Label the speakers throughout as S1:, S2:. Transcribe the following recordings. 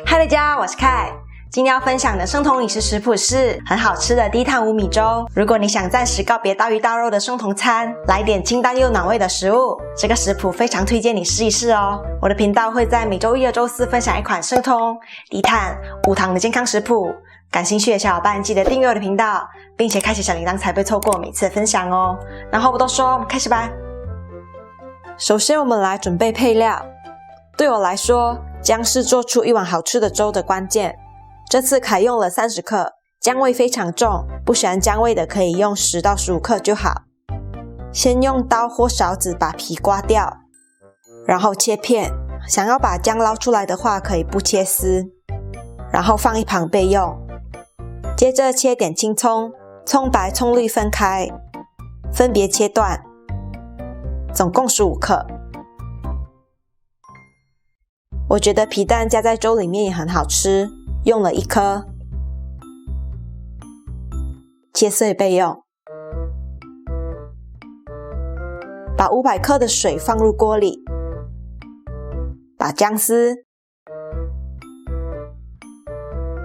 S1: 嗨大家，我是凯。今天要分享的生酮饮食食谱是很好吃的低碳无米粥。如果你想暂时告别大鱼大肉的生酮餐，来点清淡又暖胃的食物，这个食谱非常推荐你试一试哦。我的频道会在每周一和周四分享一款生酮、低碳、无糖的健康食谱。感兴趣的小伙伴记得订阅我的频道，并且开启小铃铛才不会错过每次的分享哦。然后不多说，我们开始吧。首先我们来准备配料。对我来说，姜是做出一碗好吃的粥的关键。这次凯用了30克，姜味非常重，不喜欢姜味的可以用10到15克就好。先用刀或勺子把皮刮掉，然后切片。想要把姜捞出来的话，可以不切丝，然后放一旁备用。接着切点青葱，葱白葱绿分开，分别切断，总共15克。我觉得皮蛋加在粥里面也很好吃，用了1颗，切碎备用。把500克的水放入锅里，把姜丝、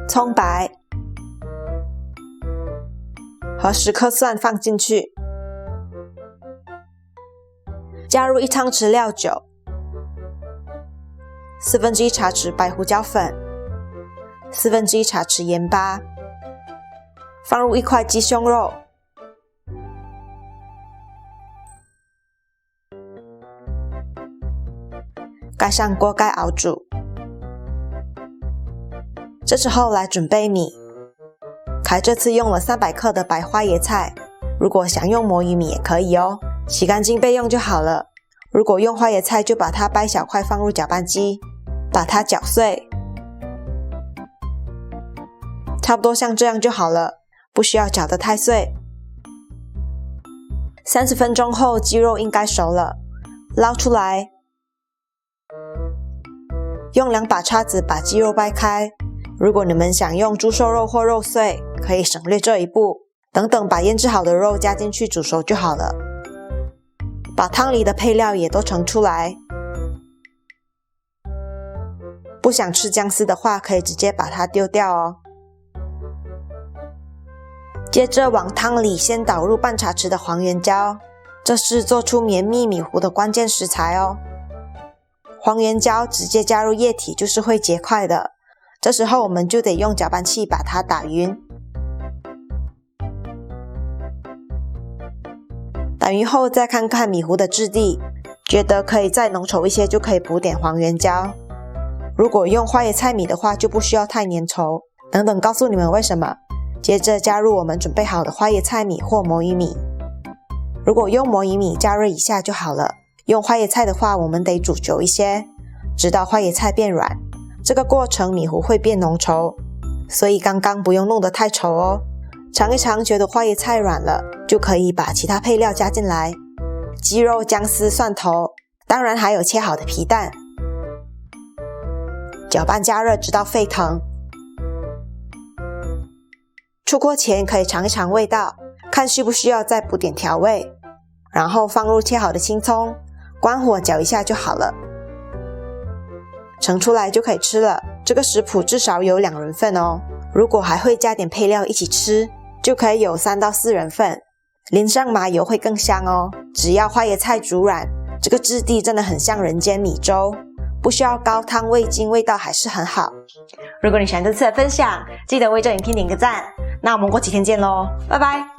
S1: 葱白和10颗蒜放进去，加入1汤匙料酒，1/4茶匙白胡椒粉，1/4茶匙盐巴，放入1块鸡胸肉，盖上锅盖熬煮。这时候来准备米。凯这次用了300克的白花椰菜，如果想用魔芋米也可以哦，洗干净备用就好了。如果用花椰菜，就把它掰小块放入搅拌机，把它搅碎，差不多像这样就好了，不需要搅得太碎。30分钟后，鸡肉应该熟了，捞出来，用2把叉子把鸡肉掰开。如果你们想用猪瘦肉或肉碎，可以省略这一步，等把腌制好的肉加进去煮熟就好了。把汤里的配料也都盛出来。不想吃姜丝的话，可以直接把它丢掉哦。接着往汤里先倒入半茶匙的黄原椒，这是做出绵密米糊的关键食材哦。黄原椒直接加入液体就是会结块的，这时候我们就得用搅拌器把它打匀。打匀后再看看米糊的质地，觉得可以再浓稠一些就可以补点黄原椒。如果用花椰菜米的话就不需要太粘稠，等告诉你们为什么。接着加入我们准备好的花椰菜米或魔芋米。如果用魔芋米加热一下就好了，用花椰菜的话我们得煮久一些，直到花椰菜变软。这个过程米糊会变浓稠，所以刚刚不用弄得太稠哦。尝一尝，觉得花椰菜软了，就可以把其他配料加进来，鸡肉、姜丝、蒜头，当然还有切好的皮蛋。搅拌加热直到沸腾。出锅前可以尝一尝味道，看需不需要再补点调味，然后放入切好的青葱，关火搅一下就好了。盛出来就可以吃了。这个食谱至少有2人份哦，如果还会加点配料一起吃，就可以有3到4人份，淋上麻油会更香哦。只要花椰菜煮软，这个质地真的很像人间米粥，不需要高汤味精，味道还是很好。如果你喜欢这次的分享，记得为这影片点个赞。那我们过几天见咯，拜拜。